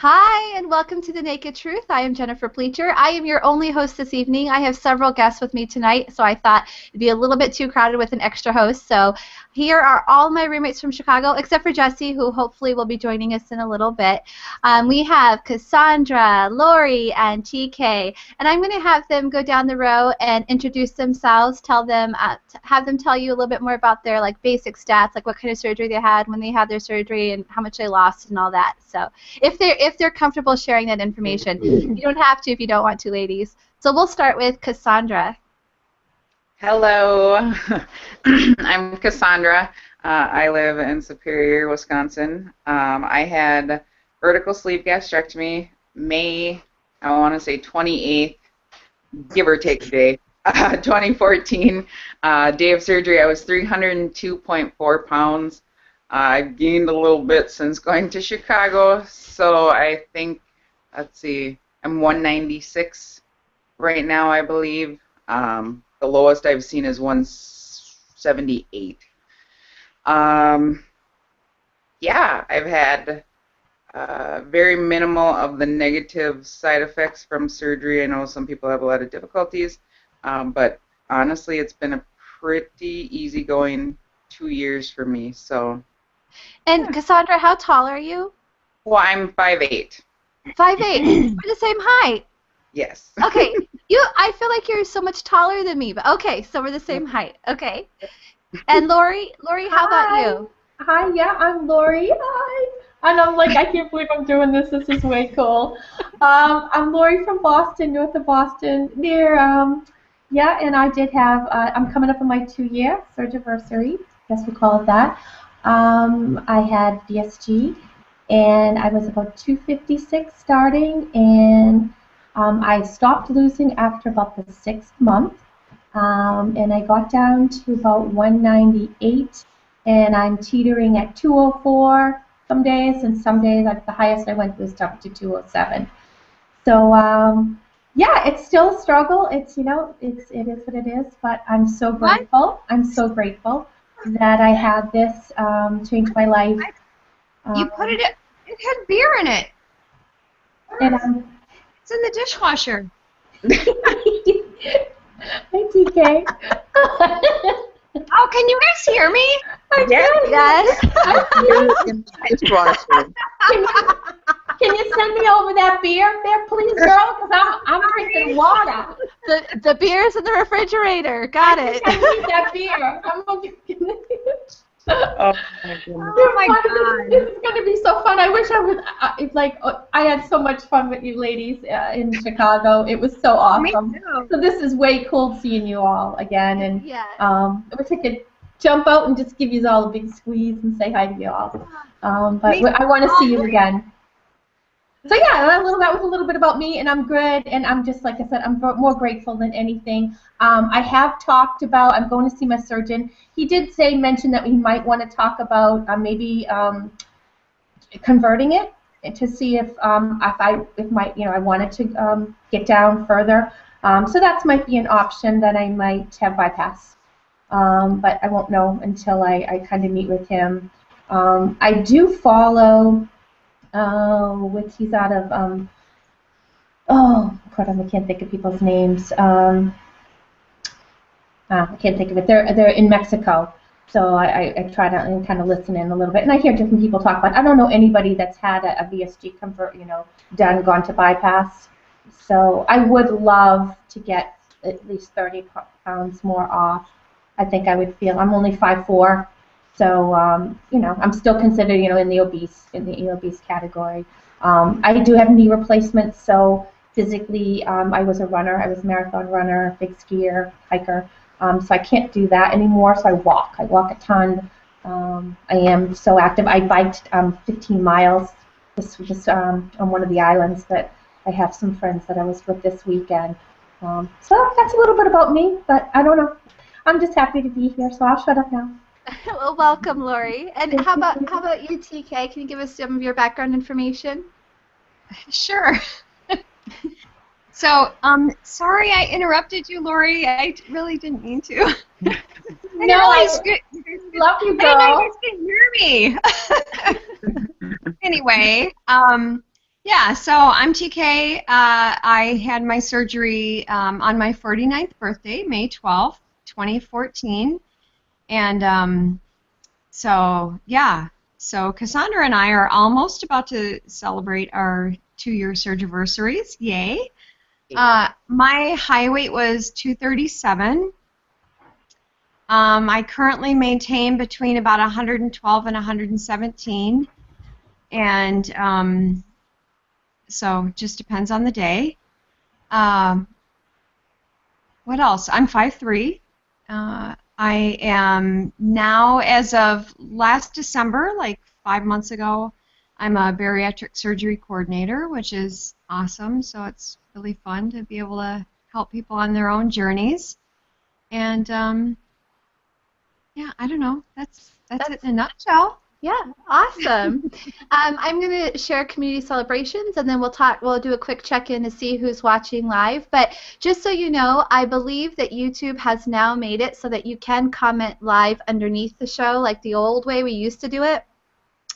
Hi, and welcome to The Naked Truth. I am Jennifer Bleacher. I am your only host this evening. I have several guests with me tonight, so I thought it'd be a little bit too crowded with an extra host. So here are all my roommates from Chicago, except for Jessie, who hopefully will be joining us in a little bit. We have Cassandra, Laurie, and TK, and I'm going to have them go down the row and introduce themselves, have them tell you a little bit more about their basic stats, like what kind of surgery they had when they had their surgery and how much they lost and all that. So if they're comfortable sharing that information. You don't have to if you don't want to, ladies. So we'll start with Cassandra. Hello, I'm Cassandra. I live in Superior, Wisconsin. I had vertical sleeve gastrectomy May, I want to say 28th, give or take a day, 2014. Day of surgery, I was 302.4 pounds. I've gained a little bit since going to Chicago, so I think, let's see, I'm 196 right now, I believe. The lowest I've seen is 178. Yeah, I've had very minimal of the negative side effects from surgery. I know some people have a lot of difficulties, but honestly, it's been a pretty easygoing 2 years for me, so. And Cassandra, how tall are you? Well, I'm 5'8". 5'8". We're the same height. Yes. Okay. I feel like you're so much taller than me, but okay, so we're the same height. Okay. And Laurie, how about you? Hi, yeah, I'm Laurie. Hi. And I'm like, I can't believe I'm doing this. This is way cool. I'm Laurie from Boston, north of Boston, near, yeah, and I did have, I'm coming up on my 2-year surgiversary, I guess we call it that. I had VSG, and I was about 256 starting, and I stopped losing after about the 6th month, and I got down to about 198, and I'm teetering at 204 some days, and some days the highest I went was up to 207. So yeah, it's still a struggle. It is what it is, but I'm so grateful. What? I'm so grateful that I had this change my life. You put it had beer in it. And it's in the dishwasher. Hi, TK. Oh, can you guys hear me? Yes. Can you send me over that beer there, please, girl? Because I'm drinking water. The beer's in the refrigerator. Got it. I need that beer. Oh my goodness. Oh my God. This is going to be so fun. I wish I was, I had so much fun with you ladies in Chicago. It was so awesome. Me too. So this is way cool seeing you all again. And Yeah. I wish I could jump out and just give you all a big squeeze and say hi to you all. But I want to see you again. So yeah, that was a little bit about me, and I'm good, and I'm just, like I said, I'm more grateful than anything. I have talked about, I'm going to see my surgeon. He did mention that we might want to talk about maybe converting it to see if I wanted to get down further. So that might be an option that I might have bypassed. But I won't know until I kind of meet with him. I do follow. He's out of, oh, God, I can't think of people's names. I can't think of it. They're in Mexico, so I try to kind of listen in a little bit, and I hear different people talk about it. I don't know anybody that's had a VSG done, gone to bypass. So I would love to get at least 30 pounds more off. I think I would feel, I'm only 5'4". So, I'm still considered, in the obese category. I do have knee replacements, so physically, I was a runner. I was a marathon runner, big skier, hiker. So I can't do that anymore, so I walk. I walk a ton. I am so active. I biked 15 miles just on one of the islands that I have some friends that I was with this weekend. So that's a little bit about me, but I don't know. I'm just happy to be here, so I'll shut up now. Well, welcome, Laurie. And how about you, TK? Can you give us some of your background information? Sure. So, sorry I interrupted you, Laurie. I really didn't mean to. No, I love you, girl. I didn't know you guys could hear me. Anyway, Yeah, so I'm TK. I had my surgery on my 49th birthday, May 12th, 2014. And so Cassandra and I are almost about to celebrate our 2-year surgiversaries. Yay. My high weight was 237. I currently maintain between about 112 and 117. And so it just depends on the day. What else? I'm 5'3". I am now, as of last December, like 5 months ago, I'm a bariatric surgery coordinator, which is awesome. So it's really fun to be able to help people on their own journeys. And yeah, I don't know. That's it in a nutshell. Yeah, awesome. I'm going to share community celebrations, and then we'll do a quick check-in to see who's watching live. But just so you know, I believe that YouTube has now made it so that you can comment live underneath the show like the old way we used to do it.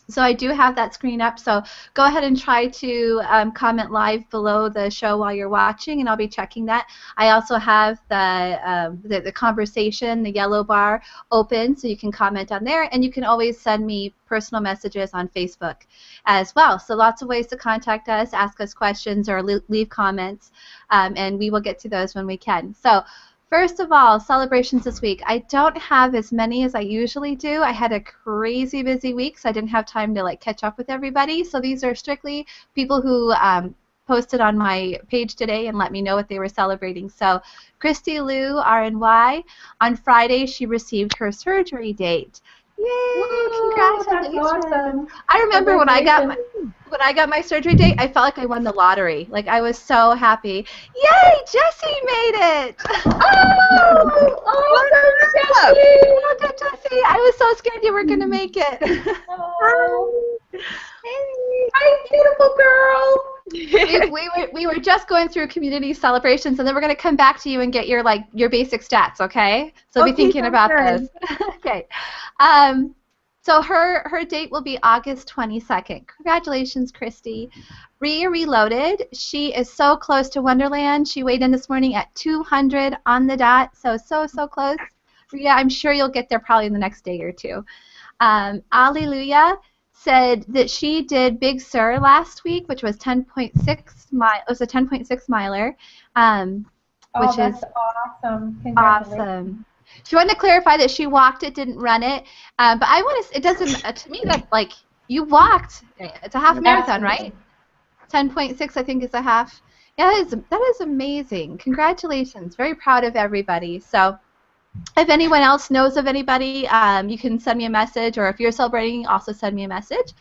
So I do have that screen up, so go ahead and try to comment live below the show while you're watching, and I'll be checking that. I also have the conversation, the yellow bar, open, so you can comment on there, and you can always send me personal messages on Facebook as well. So lots of ways to contact us, ask us questions, or leave comments, and we will get to those when we can. So first of all, celebrations this week. I don't have as many as I usually do. I had a crazy busy week, so I didn't have time to catch up with everybody. So these are strictly people who posted on my page today and let me know what they were celebrating. So Christy Lou, RNY, on Friday she received her surgery date. Yay! Congratulations! That's awesome. I remember when I got my surgery date, I felt like I won the lottery. Like, I was so happy. Yay! Jessie made it! Welcome, Jessie! I was so scared you were gonna make it. Hi, beautiful girl. We were just going through community celebrations, and then we're gonna come back to you and get your basic stats, okay? So be thinking about those. Okay. So her date will be August 22nd. Congratulations, Christy. Rhea Reloaded. She is so close to Wonderland. She weighed in this morning at 200 on the dot. So close. Rhea, I'm sure you'll get there probably in the next day or two. Alleluia said that she did Big Sur last week, which was 10.6 mile. It was a 10.6 miler, which that's is awesome. Congratulations. awesome. She wanted to clarify that she walked it, didn't run it. But I want to. It doesn't. To me, that you walked. It's a half marathon, right? 10.6, I think, is a half. Yeah, that is amazing. Congratulations. Very proud of everybody. So, if anyone else knows of anybody, you can send me a message, or if you're celebrating, also send me a message.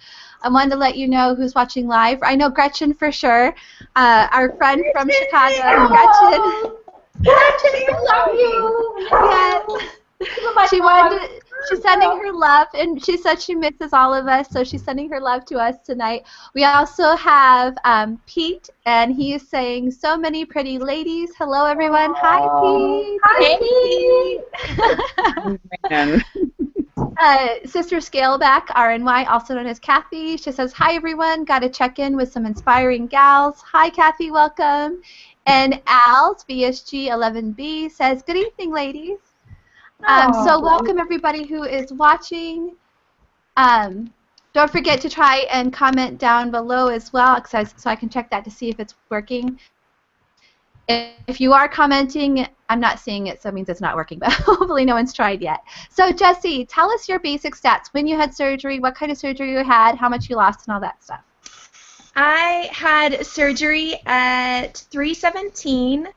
I wanted to let you know who's watching live. I know Gretchen for sure. Our friend from Chicago, Gretchen. Gretchen, I love you. Yes. She's sending her love, and she said she misses all of us, so she's sending her love to us tonight. We also have Pete, and he is saying, so many pretty ladies. Hello, everyone. Hi, Pete. Hey. Sister Scaleback, RNY, also known as Kathy. She says, hi, everyone. Got to check in with some inspiring gals. Hi, Kathy. Welcome. And Al's, BSG11B, says, good evening, ladies. So welcome everybody who is watching. Don't forget to try and comment down below as well, so I can check that to see if it's working. If you are commenting, I'm not seeing it, so it means it's not working, but hopefully no one's tried yet. So Jessie, tell us your basic stats. When you had surgery, what kind of surgery you had, how much you lost, and all that stuff. I had surgery at 3/17,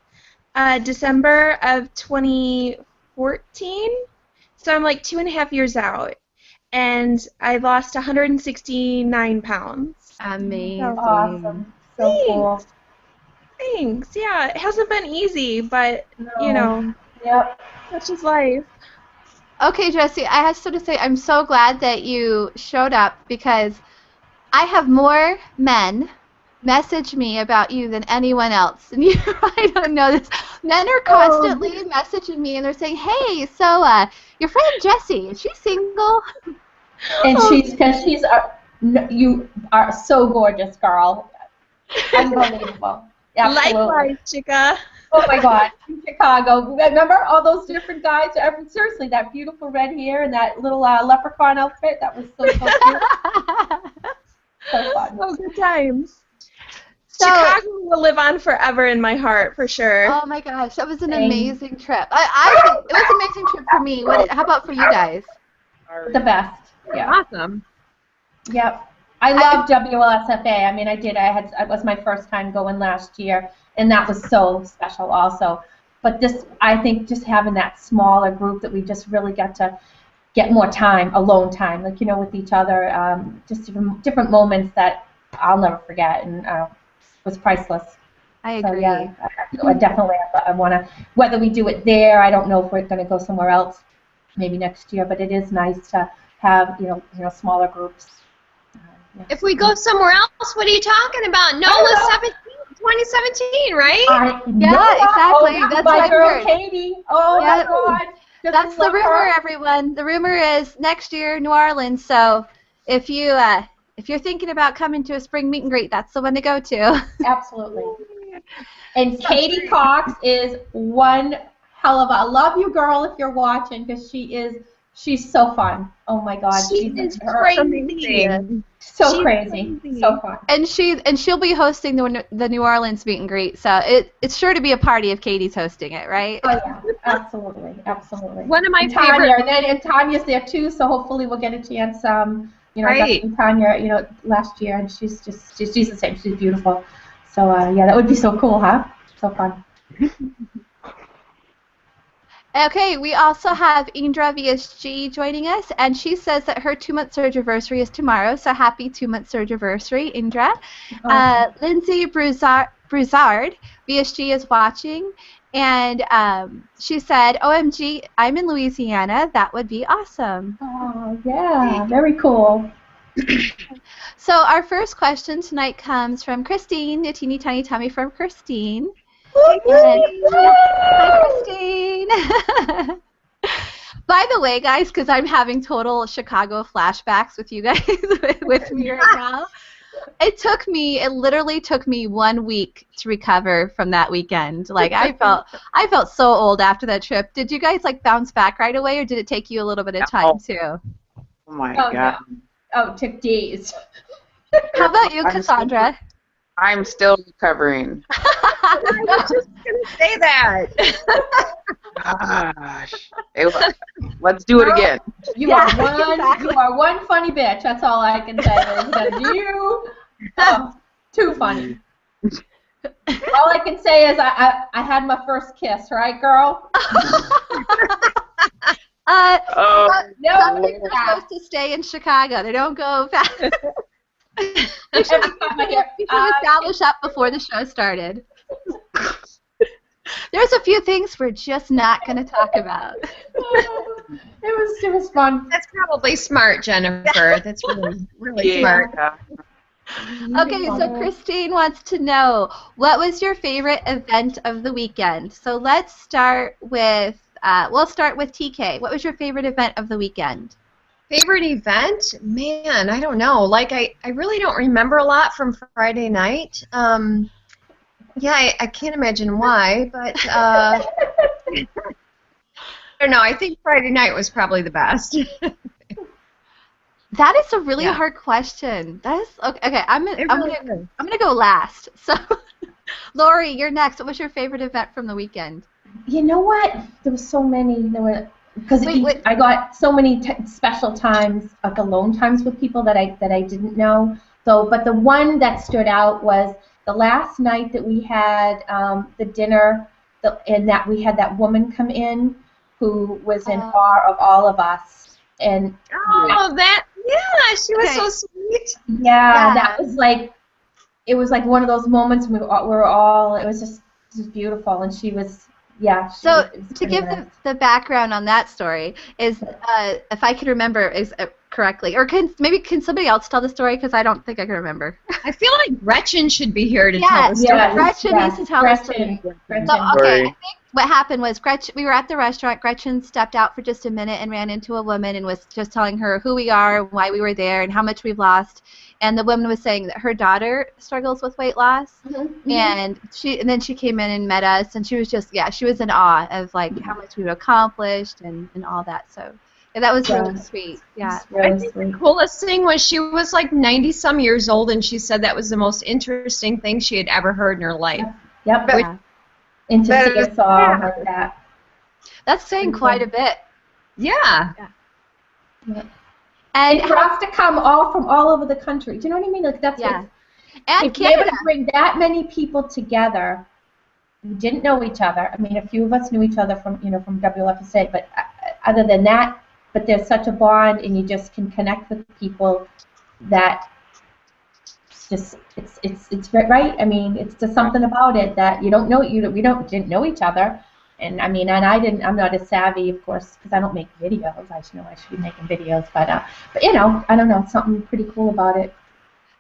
December of 2014, so I'm like 2.5 years out, and I lost 169 pounds. Amazing. Awesome. So cool. Thanks. Yeah, it hasn't been easy, but Yep. That's just life. Okay, Jessie, I have to say I'm so glad that you showed up, because I have more men message me about you than anyone else. And I don't know this. Men are constantly messaging me, and they're saying, hey, so your friend Jessie, is she single? And you are so gorgeous, girl. Unbelievable. Absolutely. Likewise, Chica. Oh my God, in Chicago. Remember all those different guys? Seriously, that beautiful red hair and that little leprechaun outfit. That was so cute. So fun. Oh, good times. So, Chicago will live on forever in my heart, for sure. oh my gosh, that was an Same. amazing trip. I think it was an amazing trip for me. How about for you guys? The best. Yeah. Awesome. Yep. I love WLSFA. I mean, it was my first time going last year, and that was so special also. But I think just having that smaller group that we just really got to get more time, alone time, like, with each other, just different moments that I'll never forget, and was priceless. I agree. So, yeah, I definitely, I want to, whether we do it there, I don't know if we're going to go somewhere else maybe next year, but it is nice to have, smaller groups. Yeah. If we go somewhere else, what are you talking about? NOLA 2017, right? Yeah, exactly. Oh, That's my what I girl heard. Katie. Oh, Yeah. my God. That's the rumor, everyone. The rumor is next year, New Orleans. So if you're thinking about coming to a spring meet and greet, that's the one to go to. Absolutely. And Katie Cox is one hell of a. I love you, girl, if you're watching, because she's so fun. Oh my God, She's crazy. So crazy, so fun. And she'll be hosting the New Orleans meet and greet. So it's sure to be a party if Katie's hosting it, right? Oh yeah, absolutely, absolutely. One of my Tanya, favorite. and Tanya's there too, so hopefully we'll get a chance. I Right. got Tanya, last year, and she's the same. She's beautiful. So yeah, that would be so cool, huh? So fun. Okay, we also have Indra VSG joining us, and she says that her 2-month surgiversary is tomorrow, so happy 2-month surgiversary, Indra. Lindsay Broussard, VSG, is watching, and she said, OMG, I'm in Louisiana. That would be awesome. Oh, yeah, very cool. So our first question tonight comes from Christine, a teeny tiny tummy from Christine. Hi, Christine. By the way, guys, because I'm having total Chicago flashbacks with you guys with me right now, it literally took me 1 week to recover from that weekend. Like I felt so old after that trip. Did you guys bounce back right away, or did it take you a little bit of time too? Oh my God. No. Oh, it took days. How about you, Cassandra? I'm still recovering. I was just going to say that. Gosh. Let's do it again. You are one funny bitch. That's all I can say. Too funny. All I can say is I had my first kiss, right, girl? Some people are supposed to stay in Chicago. They don't go fast. We should establish that before the show started. There's a few things we're just not going to talk about. It was fun. That's probably smart, Jennifer. That's really smart. Okay, so Christine wants to know, what was your favorite event of the weekend? So let's start with, we'll start with TK. What was your favorite event of the weekend? Favorite event? Man, I don't know. I really don't remember a lot from Friday night. Yeah, I can't imagine why, but I don't know. I think Friday night was probably the best. That is a really hard question. That is okay. I'm gonna go last. So, Laurie, you're next. What was your favorite event from the weekend? You know what? There were so many. Because I got so many special times, alone times with people that I didn't know. So, but the one that stood out was the last night that we had the dinner, and that we had that woman come in who was in awe of all of us. And she was so sweet. Yeah, that was it was one of those moments we were all. It was just beautiful, and she was. Yeah. So to give the background on that story is, if I can remember correctly, or can somebody else tell the story, because I don't think I can remember. I feel like Gretchen should be here to tell the story. Gretchen needs to tell the story. So, okay, I think what happened was we were at the restaurant. Gretchen stepped out for just a minute and ran into a woman and was just telling her who we are, why we were there, and how much we've lost. And the woman was saying that her daughter struggles with weight loss. Mm-hmm. And then she came in and met us, and she was just, she was in awe of like how much we've accomplished and all that. So yeah, that was really sweet. Yeah. Really I think the coolest thing was she was like 90-some years old, and she said that was the most interesting thing she had ever heard in her life. Yep. Yeah. And to see us all like that. That's saying quite a bit. Yeah. And for us to come all from all over the country. Do you know what I mean? Like that's and if Canada. you're able to bring that many people together who didn't know each other. I mean, a few of us knew each other from from WFSA, but other than that, but there's such a bond, and you just can connect with people that it's right. I mean, it's just something about it that we didn't know each other, and I mean, I'm not as savvy, of course, because I don't make videos. I should be making videos, but I don't know, something pretty cool about it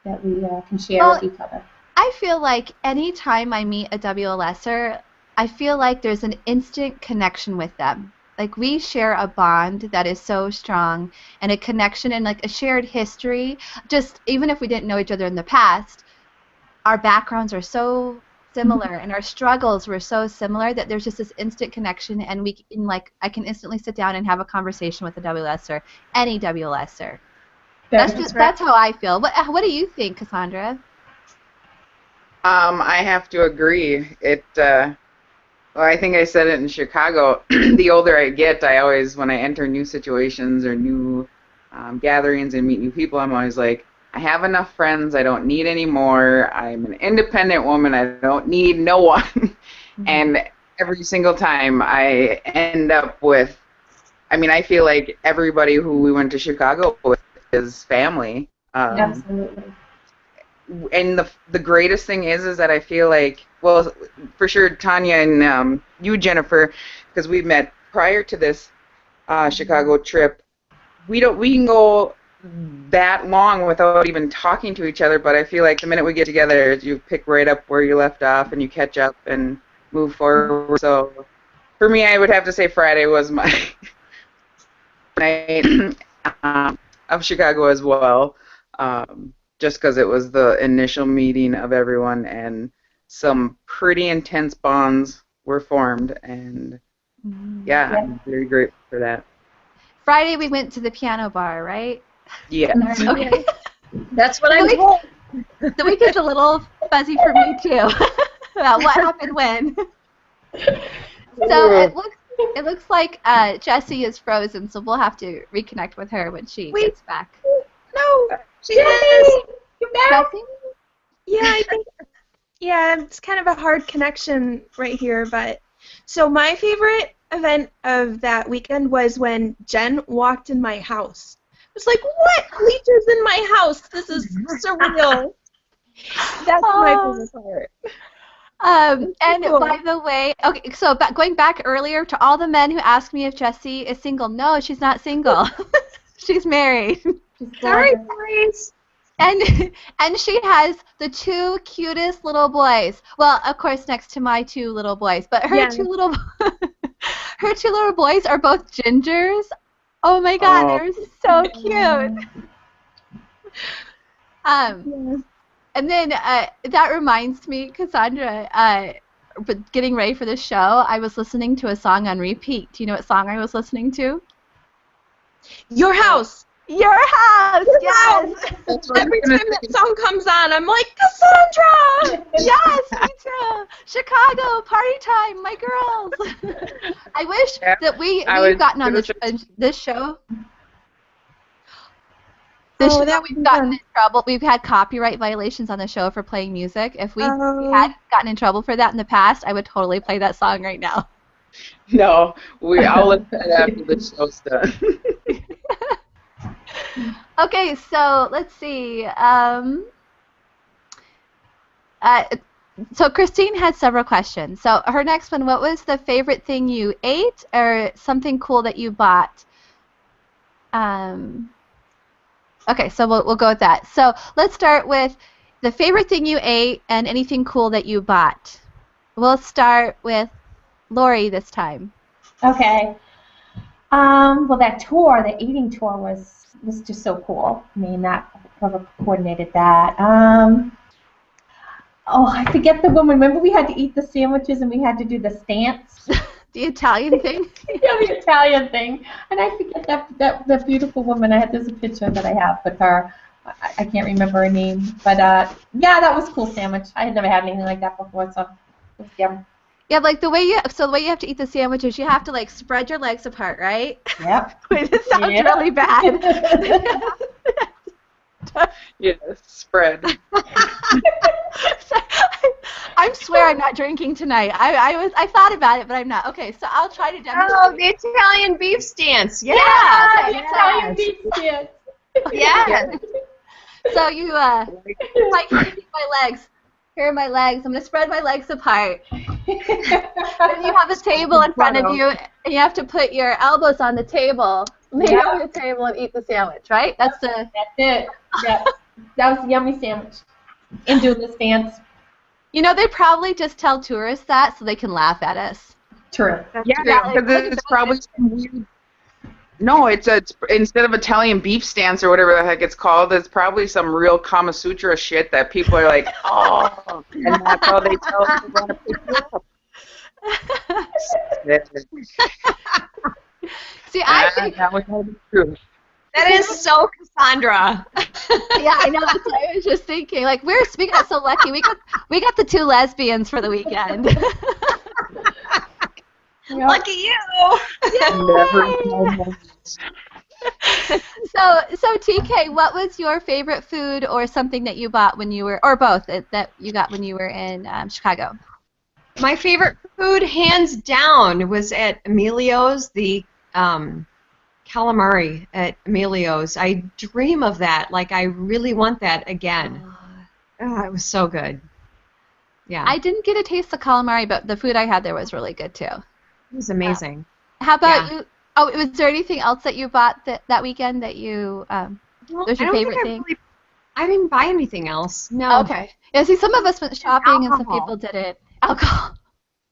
that we can share with each other. I feel like any time I meet a WLSer, I feel like there's an instant connection with them. Like we share a bond that is so strong, and a connection and like a shared history. Just even if we didn't know each other in the past, our backgrounds are so similar and our struggles were so similar that there's just this instant connection, and I can instantly sit down and have a conversation with a WLSer, any WLSer. That's how I feel. What do you think, Cassandra? I have to agree. Well, I think I said it in Chicago. The older I get, I always, when I enter new situations or new gatherings and meet new people, I'm always like, I have enough friends. I don't need any more. I'm an independent woman. I don't need no one. Mm-hmm. And every single time I end up with, I feel like everybody who we went to Chicago with is family. Absolutely. And the greatest thing is that I feel like, well, for sure, Tanya and you, Jennifer, because we met prior to this Chicago trip. We can go that long without even talking to each other, but I feel like the minute we get together, you pick right up where you left off and you catch up and move forward. So for me, I would have to say Friday was my night of Chicago as well. Just because it was the initial meeting of everyone, and some pretty intense bonds were formed, and I'm very grateful for that. Friday we went to the piano bar, right? Yeah. Okay. That's what I'm told. The week is a little fuzzy for me too. About what happened when. So it looks like Jessie is frozen, so we'll have to reconnect with her when she gets back. No, she is. You back? Yeah, I think. Yeah, it's kind of a hard connection right here, but so my favorite event of that weekend was when Jen walked in my house. I was like, "What? Bleachers in my house? This is surreal." That's my favorite part. And by the way, okay, so going back earlier to all the men who asked me if Jessie is single, no, she's not single. She's married. Sorry, boys. And she has the two cutest little boys. Well, of course, next to my two little boys, but her two little boys are both gingers. Oh my God, they're so cute. And then that reminds me, Cassandra, getting ready for the show, I was listening to a song on repeat. Do you know what song I was listening to? Your House. Your House, yes. Every time that song comes on, I'm like, Cassandra! Yes, me too. Chicago, party time, my girls. I wish that we've gotten on this show. We've gotten in trouble. We've had copyright violations on the show for playing music. If we had gotten in trouble for that in the past, I would totally play that song right now. No, I'll listen to that after the show's done. Okay, so let's see. So Christine had several questions. So her next one, what was the favorite thing you ate or something cool that you bought? Okay, so we'll go with that. So let's start with the favorite thing you ate and anything cool that you bought. We'll start with Laurie this time. Okay. Well, that tour, the eating tour, was just so cool. I mean, that whoever coordinated that. Oh, I forget the woman. Remember, we had to eat the sandwiches and we had to do the stance. The Italian thing? Yeah, the Italian thing. And I forget that beautiful woman. There's a picture that I have with her. I can't remember her name, but yeah, that was a cool sandwich. I had never had anything like that before, so it was yum. Yeah, like the way you have to eat the sandwiches, you have to like spread your legs apart, right? Yep. Wait, this sounds really bad. Yes, spread. I swear I'm not drinking tonight. I thought about it, but I'm not. Okay, so I'll try to demonstrate. Oh, the Italian beef stance. Yeah. Yeah, The Italian beef stance. Yeah. So you might see my legs. Here are my legs. I'm going to spread my legs apart. Then you have a table in front of you, and you have to put your elbows on the table, lay on the table, and eat the sandwich, right? That's it. Yeah. That was a yummy sandwich. And doing the stance. You know, they probably just tell tourists that so they can laugh at us. True. Yeah, because it's probably some weird. No, it's instead of Italian beef stance or whatever the heck it's called, it's probably some real Kama Sutra shit that people are like, oh, and that's how they tell them to pick you up. See, I think that was the truth. That is so Cassandra. yeah, I know. That's what I was just thinking. Like, we got so lucky. We got the two lesbians for the weekend. Yep. Look at you. So TK, what was your favorite food or something that you bought when you were, or both, that you got when you were in Chicago? My favorite food, hands down, was at Emilio's, the calamari at Emilio's. I dream of that. Like, I really want that again. Oh, it was so good. Yeah. I didn't get a taste of calamari, but the food I had there was really good too. It was amazing. How about you? Oh, was there anything else that you bought that weekend that you was your favorite thing? I didn't buy anything else. No. Okay. Yeah, see, some of us went shopping and some people didn't. Alcohol.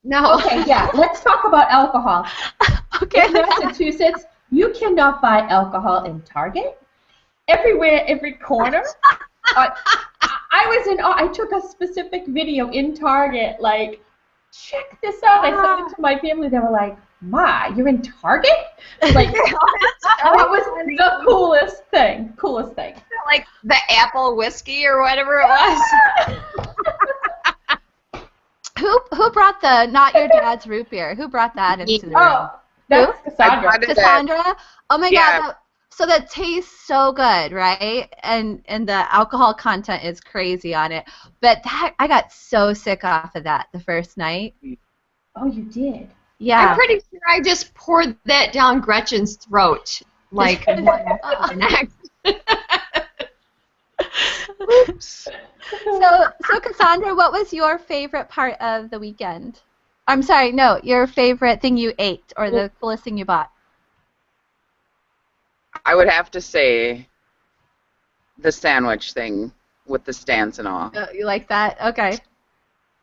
No. Okay, yeah. Let's talk about alcohol. Okay. In Massachusetts, you cannot buy alcohol in Target. Everywhere, every corner. I took a specific video in Target, like, check this out. I sent it to my family. They were like, Ma, you're in Target? Like, that was the coolest thing. Like the apple whiskey or whatever it was. Who brought the not your dad's root beer? Who brought that into the room? Oh, that's Cassandra. Cassandra? Oh my Yeah. God. So that tastes so good, right? And the alcohol content is crazy on it. But I got so sick off of that the first night. Oh, you did? Yeah. I'm pretty sure I just poured that down Gretchen's throat, like one after the next. Oops. So Cassandra, what was your favorite part of the weekend? I'm sorry, no, your favorite thing you ate or the coolest thing you bought? I would have to say the sandwich thing with the stands and all. You like that? Okay.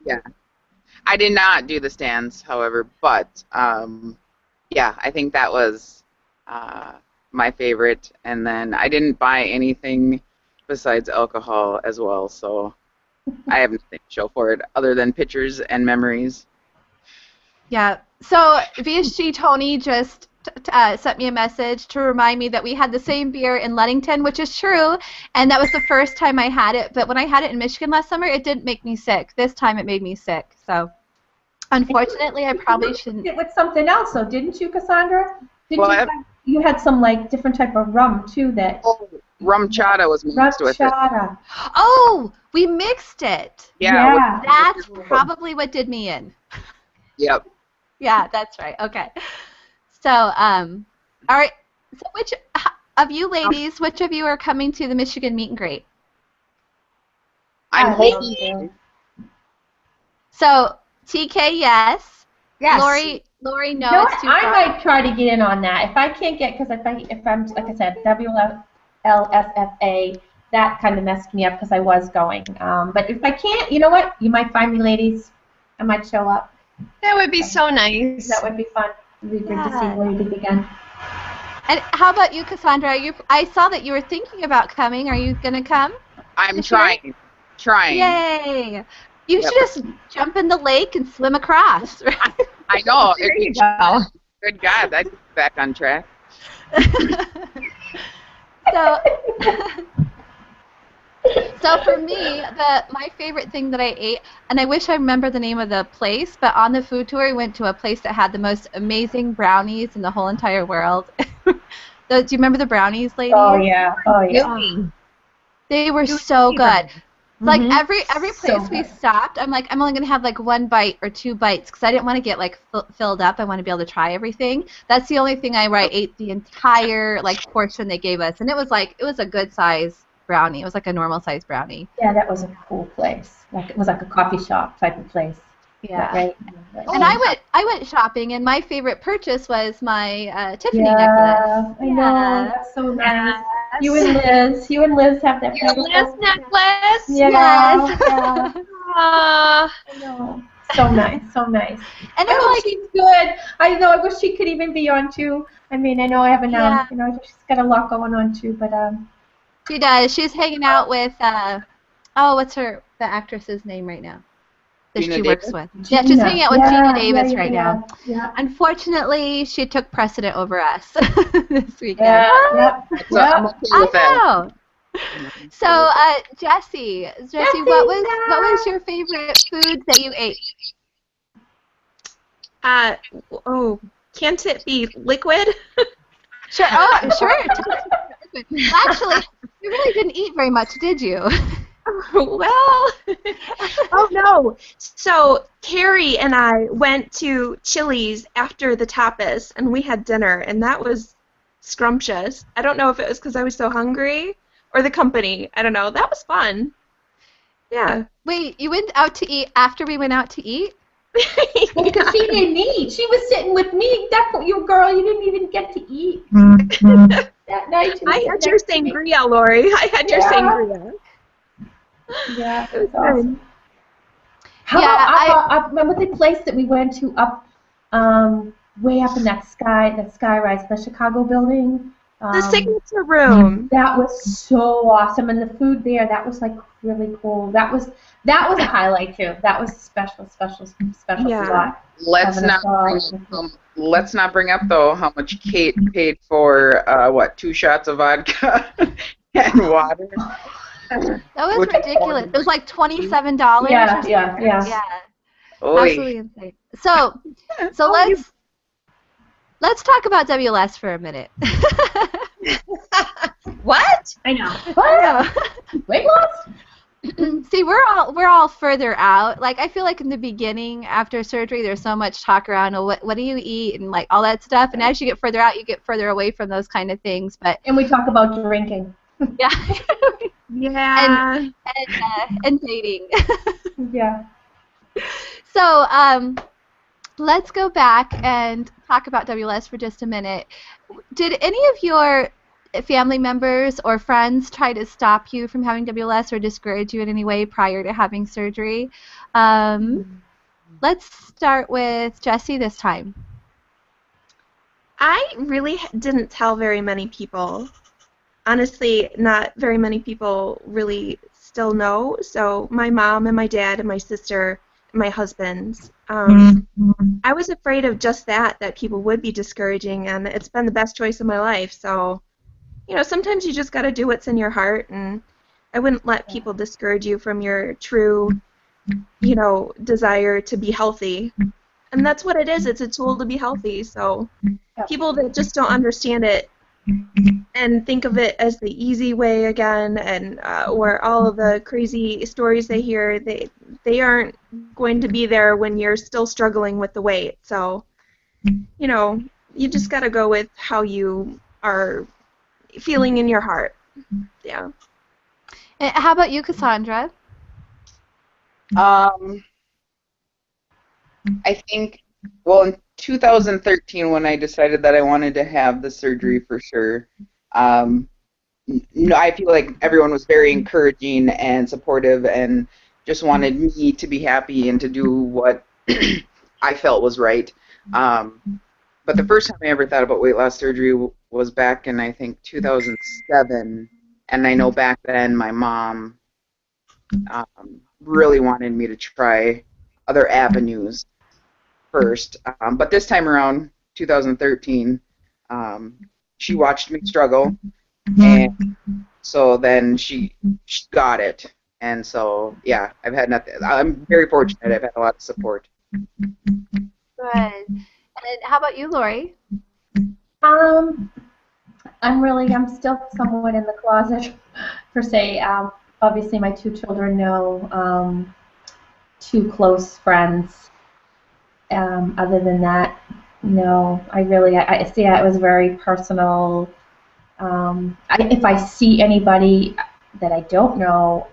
Yeah. I did not do the stands, however, but yeah, I think that was my favorite. And then I didn't buy anything besides alcohol as well, so I have nothing to show for it other than pictures and memories. Yeah. So VSG Tony just sent me a message to remind me that we had the same beer in Ludington, which is true, and that was the first time I had it. But when I had it in Michigan last summer, it didn't make me sick. This time it made me sick. So unfortunately, I probably shouldn't. It with something else, though, didn't you, Cassandra? You had some like different type of rum too that. Oh, rum chata was mixed with it. Oh, we mixed it. Yeah. That's probably what did me in. Yep. Yeah, that's right. Okay. So, all right. So, which of you ladies, which of you are coming to the Michigan meet and greet? I'm hoping. So, TK, yes. Yes. Lori, no, No, it's too far. I might try to get in on that. If I can't get, because if I'm, like I said, WLSFA, that kind of messed me up because I was going. But if I can't, you know what? You might find me, ladies. I might show up. That would be so nice. That would be fun. It would be good to see ladies again. And how about you, Cassandra? I saw that you were thinking about coming. Are you going to come? I'm trying. Yay! You should just jump in the lake and swim across. Right? I know. There you go. Good God, I'd be back on track. So for me, my favorite thing that I ate, and I wish I remember the name of the place, but on the food tour we went to a place that had the most amazing brownies in the whole entire world. Do you remember the brownies, ladies? Oh yeah. They were so good. Like every place So we good. stopped, I'm like, I'm only gonna have like 1 bite or 2 bites because I didn't want to get like filled up. I want to be able to try everything. That's the only thing where I ate the entire like portion they gave us, and it was a good size brownie. It was like a normal size brownie. Yeah, that was a cool place. Like it was like a coffee shop type of place. Yeah. Right. And I went shopping, and my favorite purchase was my Tiffany necklace. I know. That's so nice. You and Liz have that Your beautiful Liz necklace. Yeah. Aw. I know. So nice. And I hope she's good. I know. I wish she could even be on too. I mean, I know I haven't. She's got a lot going on too, but she does. She's hanging out with what's the actress's name right now that Gina she works Davis? with? Yeah, she's hanging out with Gina Davis right now. Yeah. Unfortunately, she took precedent over us this weekend. Yeah. I'm okay with that. I know. So, Jessie, what was your favorite food that you ate? Can't it be liquid? Sure. Oh, sure. Actually, you really didn't eat very much, did you? Well, oh no. So Carrie and I went to Chili's after the tapas, and we had dinner, and that was scrumptious. I don't know if it was because I was so hungry or the company. I don't know. That was fun. Yeah. Wait, you went out to eat after we went out to eat? Because she didn't eat. She was sitting with me. You didn't even get to eat. That night. I had your sangria, Laurie. I had your sangria. Yeah, It was awesome. good. I remember the place that we went to up, way up in that skyrise, the Chicago building. The signature room. That was so awesome, and the food there, that was like really cool. That was a highlight too. That was special spot. Let's not bring up though how much Kate paid for 2 shots of vodka and water. That was ridiculous. It was like $27. Yeah. Absolutely insane. So let's talk about WLS for a minute. What? I know. What? Weight loss? See, we're all further out. Like I feel like in the beginning, after surgery, there's so much talk around what do you eat and like all that stuff. And as you get further out, you get further away from those kind of things. And we talk about drinking. Yeah. Yeah. And dating. Yeah. So let's go back and talk about WLS for just a minute. Did any of your family members or friends try to stop you from having WLS or discourage you in any way prior to having surgery? Let's start with Jessie this time. I really didn't tell very many people. Honestly, not very many people really still know. So my mom and my dad and my sister and my husband. I was afraid of just that people would be discouraging, and it's been the best choice of my life. So, sometimes you just got to do what's in your heart, and I wouldn't let people discourage you from your true, desire to be healthy. And that's what it is. It's a tool to be healthy. So people that just don't understand it and think of it as the easy way again, and or all of the crazy stories they hear, they aren't going to be there when you're still struggling with the weight. So, you just got to go with how you are feeling in your heart. Yeah. And how about you, Cassandra? I think, in 2013 when I decided that I wanted to have the surgery for sure, I feel like everyone was very encouraging and supportive and just wanted me to be happy and to do what I felt was right. But the first time I ever thought about weight loss surgery was back in, I think, 2007. And I know back then my mom really wanted me to try other avenues first. But this time around, 2013, she watched me struggle. And so then she got it. And so, yeah, I've had nothing. I'm very fortunate. I've had a lot of support. Good. And how about you, Laurie? I'm still somewhat in the closet, per se. Obviously, my two children know, two close friends. Other than that, no. I see it was very personal. If I see anybody that I don't know,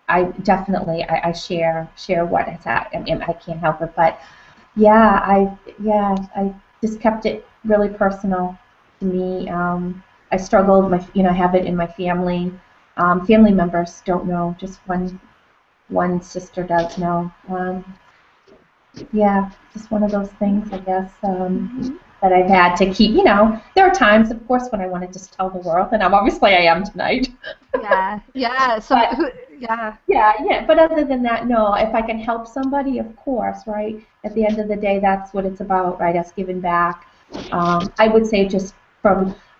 I definitely I share what has happened. I can't help it, but yeah, I just kept it really personal to me. I struggled. I have it in my family. Family members don't know. Just one sister does know. Yeah, just one of those things, I guess, that I've had to keep. There are times, of course, when I want to just tell the world, and obviously I am tonight. Yeah. So, yeah. Yeah. But other than that, no. If I can help somebody, of course, right? At the end of the day, that's what it's about, right? Us giving back. I would say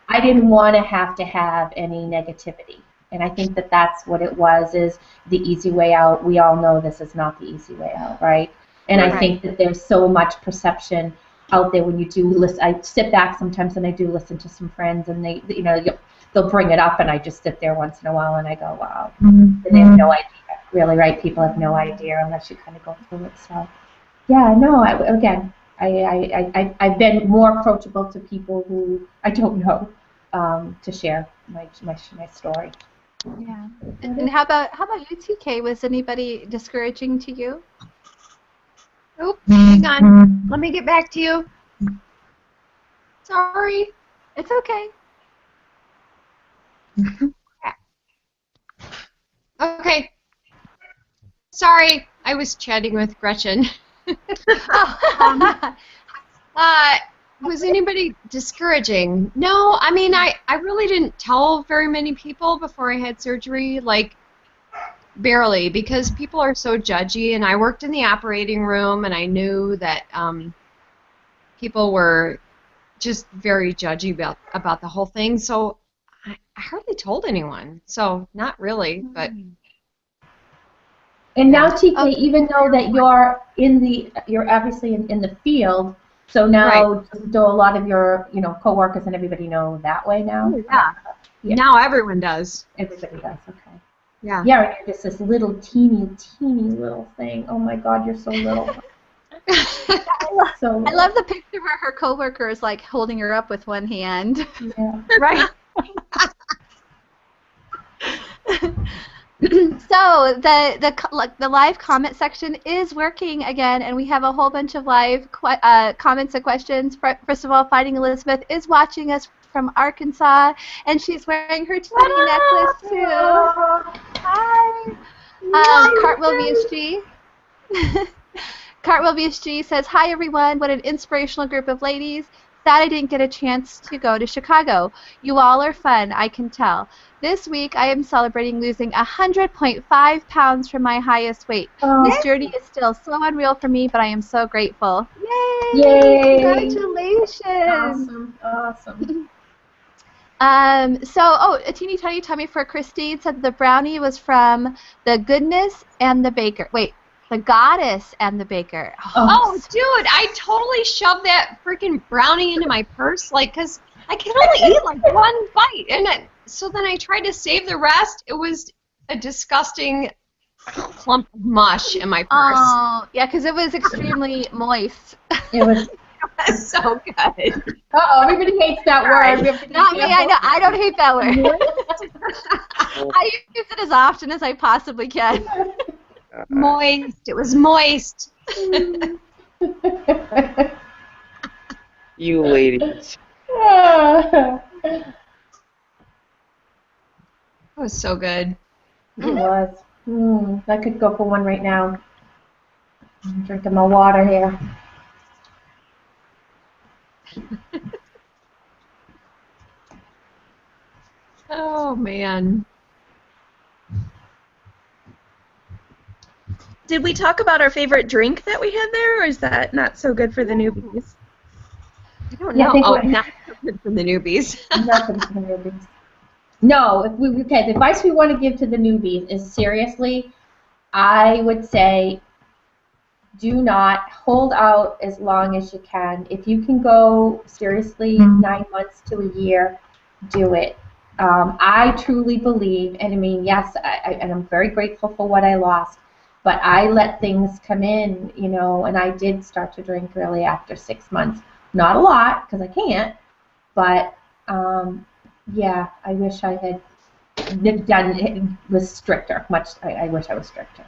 I didn't want to have any negativity. And I think that's what it was, is the easy way out. We all know this is not the easy way out, right? And I think that there's so much perception out there when you do listen. I sit back sometimes and I do listen to some friends, and they'll bring it up, and I just sit there once in a while and I go, wow, they have no idea. Really, right? People have no idea unless you kind of go through it. So, yeah, no. I've been more approachable to people who I don't know, to share my story. Yeah. And how about you, TK? Was anybody discouraging to you? Oh, hang on. Let me get back to you. Sorry. It's okay. Okay. Sorry, I was chatting with Gretchen. Was anybody discouraging? No, I mean, I really didn't tell very many people before I had surgery, like, barely, because people are so judgy, and I worked in the operating room, and I knew that people were just very judgy about the whole thing, so I hardly told anyone, so not really, but... And now, TK, even though that you're obviously in the field, so now do a lot of your coworkers and everybody know that way now? Oh, yeah. Now everyone does. Everybody does, okay. Yeah. Yeah, and you're just this little teeny little thing. Oh my God, you're so little. I love the picture where her coworker is like holding her up with one hand. Yeah. Right. So the live comment section is working again, and we have a whole bunch of live comments and questions. First of all, Fighting Elizabeth is watching us from Arkansas, and she's wearing her teeny necklace too. Hi. Cartwheel VSG. Cartwheel VSG says, "Hi everyone, what an inspirational group of ladies. Sad I didn't get a chance to go to Chicago. You all are fun, I can tell. This week I am celebrating losing 100.5 pounds from my highest weight. This journey is still so unreal for me, but I am so grateful." Yay! Yay! Congratulations! Awesome. A teeny tiny tummy for Christine said the brownie was from the Goodness and the Baker. Wait, the Goddess and the Baker. Oh, dude, I totally shoved that freaking brownie into my purse, like, 'cause I can only eat like one bite, and so then I tried to save the rest. It was a disgusting clump of mush in my purse. Oh, yeah, because it was extremely moist. It was so good. Everybody hates that word. Not me. I know. I don't hate that word. I use it as often as I possibly can. Moist. It was moist. You ladies. It was so good. It was. I could go for one right now. I'm drinking my water here. Oh, man. Did we talk about our favorite drink that we had there, or is that not so good for the newbies? I don't Yeah, I know. think Oh, we're- not so good for the newbies. Not for the newbies. No, if we okay, the advice we want to give to the newbies is seriously, I would say do not hold out as long as you can. If you can go seriously 9 months to a year, do it. I truly believe, and I mean, yes, and I'm very grateful for what I lost, but I let things come in, you know, and I did start to drink really after 6 months. Not a lot, because I can't, but yeah, I wish I had done it was stricter. I wish I was stricter.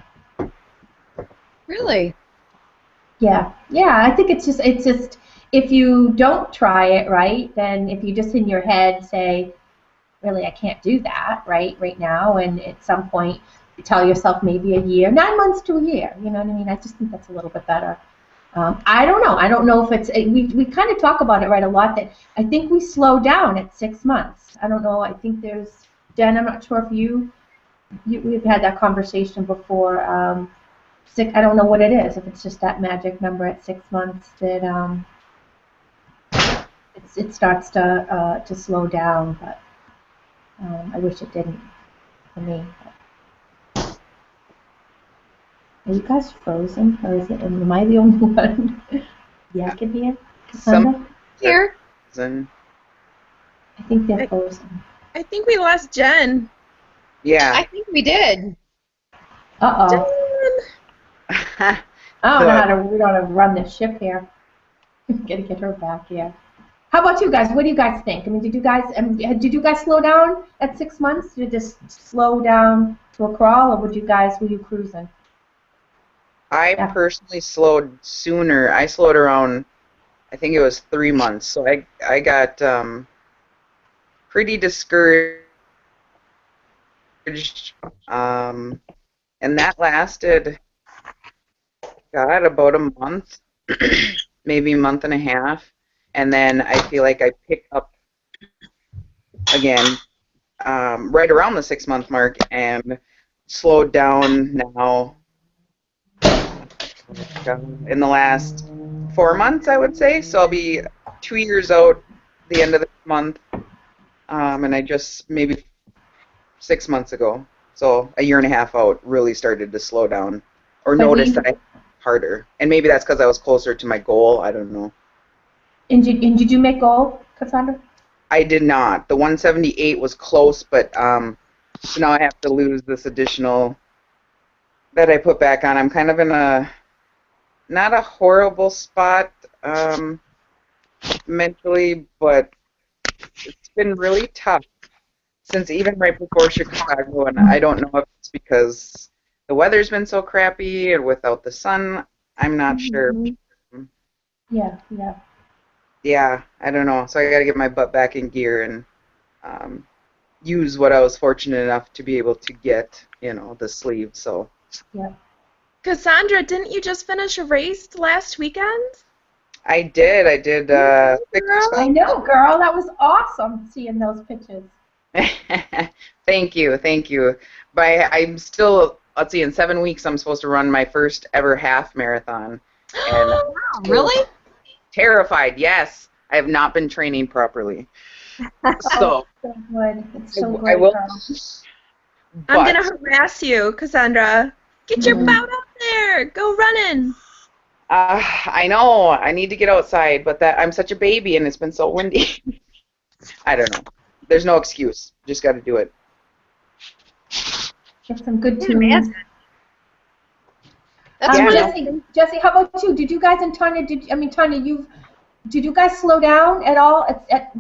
Really? Yeah, I think it's just if you don't try it right, then if you just in your head say, really, I can't do that right now, and at some point you tell yourself maybe a year, 9 months to a year. You know what I mean? I just think that's a little bit better. I don't know. I don't know if it's we kind of talk about it a lot that I think we slow down at 6 months. I don't know. I think there's Jen. I'm not sure if we've had that conversation before. I don't know what it is. If it's just that magic number at 6 months that it starts to slow down. But I wish it didn't for me. Are you guys frozen, or is it? Am I the only one? Yeah, I can hear. Cassandra? Here. I think they're frozen. I think we lost Jen. Yeah. I think we did. Jen! I don't know how to. We don't have to run this ship here. Gotta get her back here. How about you guys? What do you guys think? I mean, did you guys slow down at 6 months? Did you just slow down to a crawl, or were you cruising? I personally slowed sooner. I slowed around, I think it was 3 months. So I got pretty discouraged, and that lasted, God, about a month, maybe a month and a half. And then I feel like I picked up again right around the 6 month mark and slowed down now in the last 4 months, I would say. So I'll be 2 years out the end of this month, and I just maybe 6 months ago, so a year and a half out, really started to slow down or notice that I harder. And maybe that's because I was closer to my goal. I don't know. And did you make goal, Cassandra? I did not. The 178 was close, but so now I have to lose this additional that I put back on. I'm kind of in not a horrible spot mentally, but it's been really tough since even right before Chicago, and I don't know if it's because the weather's been so crappy or without the sun. I'm not sure. Yeah. Yeah, I don't know. So I got to get my butt back in gear and use what I was fortunate enough to be able to get, the sleeve. So. Yeah. Cassandra, didn't you just finish a race last weekend? I did. I know, girl. That was awesome seeing those pictures. Thank you. But I'm still, let's see, in 7 weeks I'm supposed to run my first ever half marathon. And Wow, really? Terrified, yes. I have not been training properly. So good. It's so good. I will. I'm going to harass you, Cassandra. Get your bout out there. Go running. I know. I need to get outside, but I'm such a baby and it's been so windy. I don't know. There's no excuse. Just got to do it. Get some good tunes. Jessie, how about you? Did you guys and Tanya? Tanya, did you guys slow down at all at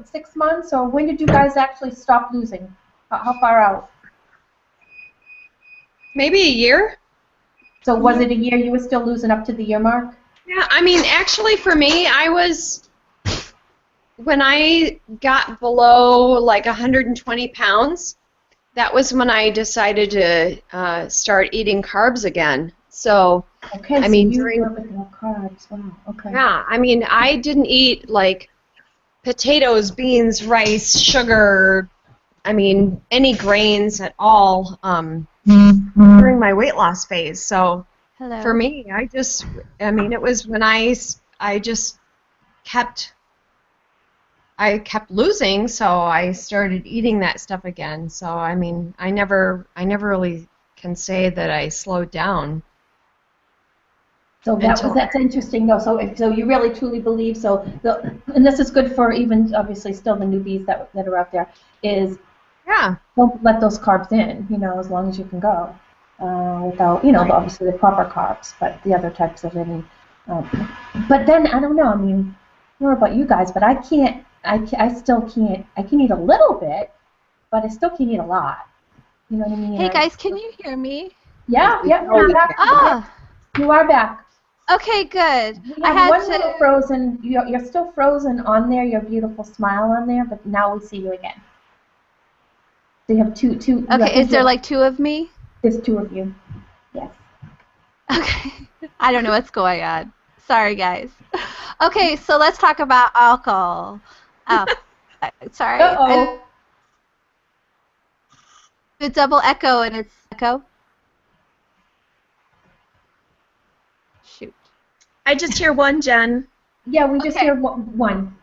6 months, or when did you guys actually stop losing? How far out? Maybe a year. So was it a year? You were still losing up to the year mark? Yeah, actually for me, when I got below like 120 pounds, that was when I decided to start eating carbs again. So Okay, I so mean, you during grew up with no carbs. Wow. Okay. yeah, I mean, I didn't eat like potatoes, beans, rice, sugar. I mean, any grains at all during my weight loss phase. So Hello. for me, I mean, it was when I just kept losing, so I started eating that stuff again. So I mean, I never really can say that I slowed down. So that's interesting though. So you really truly believe and this is good for even obviously still the newbies that are out there is Yeah. don't let those carbs in, as long as you can go without obviously the proper carbs, but the other types of it. But then I don't know. I mean, I don't know about you guys, but I can't. I still can't. I can eat a little bit, but I still can't eat a lot. You know what I mean? Hey guys, can you hear me? Yeah, Oh, you're we back. Oh, You are back. okay, good. We I have had one to. little frozen. You're still frozen on there. Your beautiful smile on there, but now we see you again. So you have two. Okay, is there like two of me? There's two of you. Yes. Okay. I don't know what's going on. Sorry, guys. Okay, so let's talk about alcohol. Oh, sorry. Uh-oh. A double echo and it's echo. Shoot. I just hear one, Jen. Yeah, we just Okay. hear one.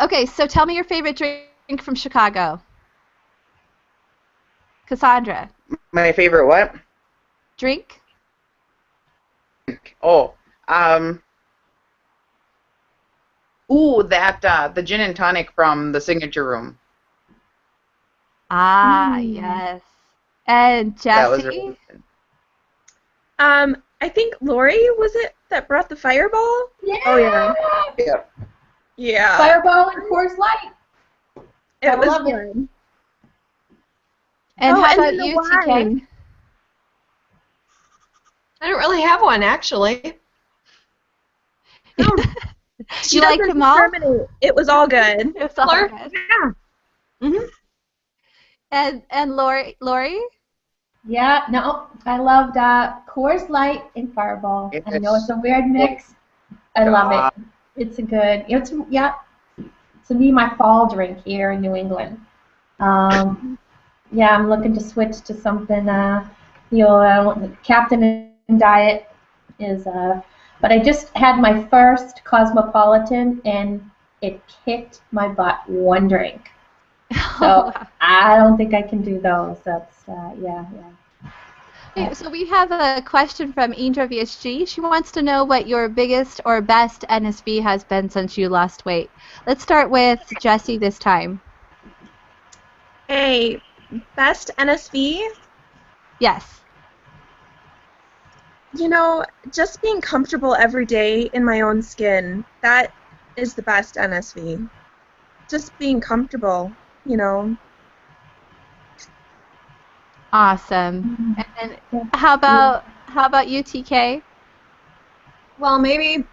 Okay, so tell me your favorite drink from Chicago. Cassandra. My favorite what? Drink? Oh, the gin and tonic from the Signature Room. Ah, yes. And That was Jessie? really good. I think Laurie, was it that brought the fireball? Yeah. Oh yeah. Yep. Yeah. Fireball and Coors Light. It I was love it. good. And Oh, how and about then the you, TK? wine. I don't really have one actually. No, she You like doesn't them all? discriminate. It was all good. It's all Fleur? good. Yeah. Mhm. And Laurie? Yeah, no, I loved Coors Light and Fireball. I know it's a weird mix. I love it. It's to me my fall drink here in New England. Yeah, I'm looking to switch to something. Captain and Diet is. But I just had my first Cosmopolitan and it kicked my butt one drink. So I don't think I can do those. That's yeah. Okay, so we have a question from Indra VSG. She wants to know what your biggest or best NSV has been since you lost weight. Let's start with Jessie this time. Hey, best NSV? Yes. Just being comfortable every day in my own skin, that is the best NSV. Just being comfortable, Awesome. And how about you, TK? Well, maybe it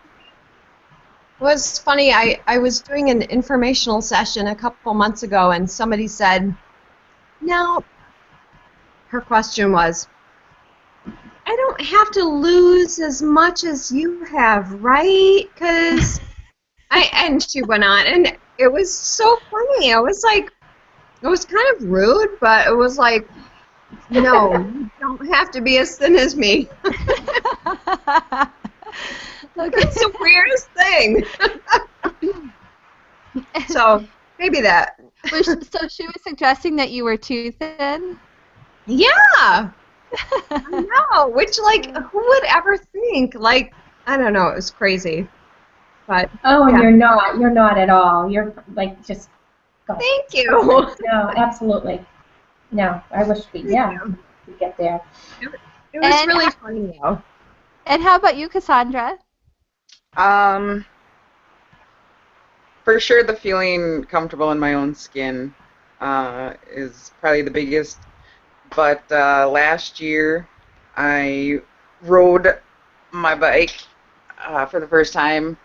was funny. I was doing an informational session a couple months ago, and somebody said, "Now," her question was, "I don't have to lose as much as you have, right?" And she went on, and it was so funny. I was like, it was kind of rude, but it was like, no, you don't have to be as thin as me. Okay. It's the weirdest thing. So maybe that. So she was suggesting that you were too thin? Yeah. I know. Which, like, who would ever think? Like, I don't know. It was crazy. But Oh, and yeah. you're not at all. You're like just. Go. Thank you. No, absolutely. No, I wish we get there. It was really funny though. And how about you, Cassandra? For sure, the feeling comfortable in my own skin is probably the biggest. But last year, I rode my bike for the first time,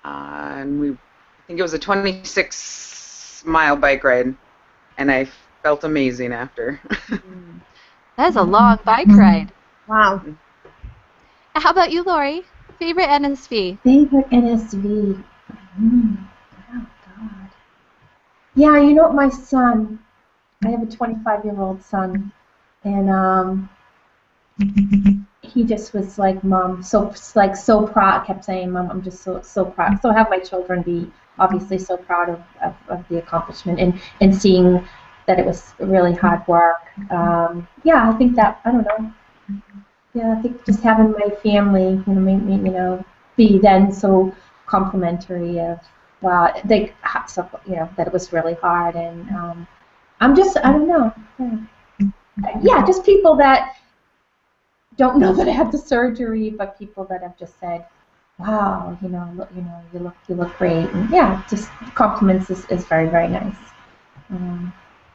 and I think it was a 26-mile bike ride, and I felt amazing after. That is a long bike ride. Wow. How about you, Laurie? Favorite NSV? Favorite NSV? Oh, God. Yeah, you know what, my son, I have a 25-year-old son, and he just was like, Mom, so proud, kept saying, Mom, I'm just so proud. So have my children be obviously so proud of the accomplishment and seeing that it was really hard work. Yeah, I think that, I don't know. Yeah, I think just having my family, made me, be then so complimentary of, wow, they, so, that it was really hard, and I'm just, I don't know. Yeah, just people that don't know that I had the surgery, but people that have just said, "Wow, you look great," and yeah, just compliments is very, very nice.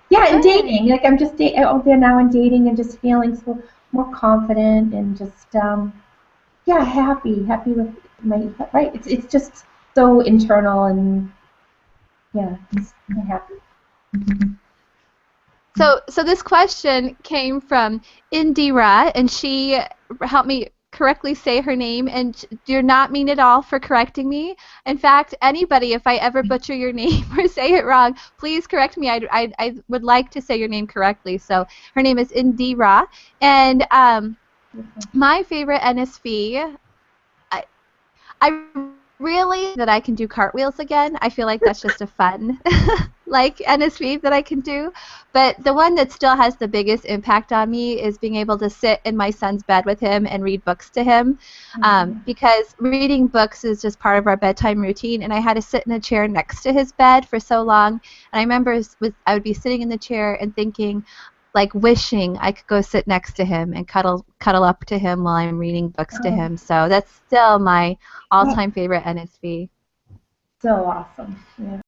Yeah, and dating, like I'm just out there now and dating and just feeling so more confident and just yeah, happy with my right. It's just so internal and yeah, I'm happy. So this question came from Indira, and she helped me correctly say her name, and do not mean at all for correcting me. In fact, anybody, if I ever butcher your name or say it wrong, please correct me. I would like to say your name correctly. So her name is Indira, and my favorite NSV, I really that I can do cartwheels again. I feel like that's just a fun like NSV that I can do. But the one that still has the biggest impact on me is being able to sit in my son's bed with him and read books to him, because reading books is just part of our bedtime routine, and I had to sit in a chair next to his bed for so long. And I remember I would be sitting in the chair and thinking, like wishing I could go sit next to him and cuddle up to him while I'm reading books to him. So that's still my all-time favorite NSV. So awesome. Yeah.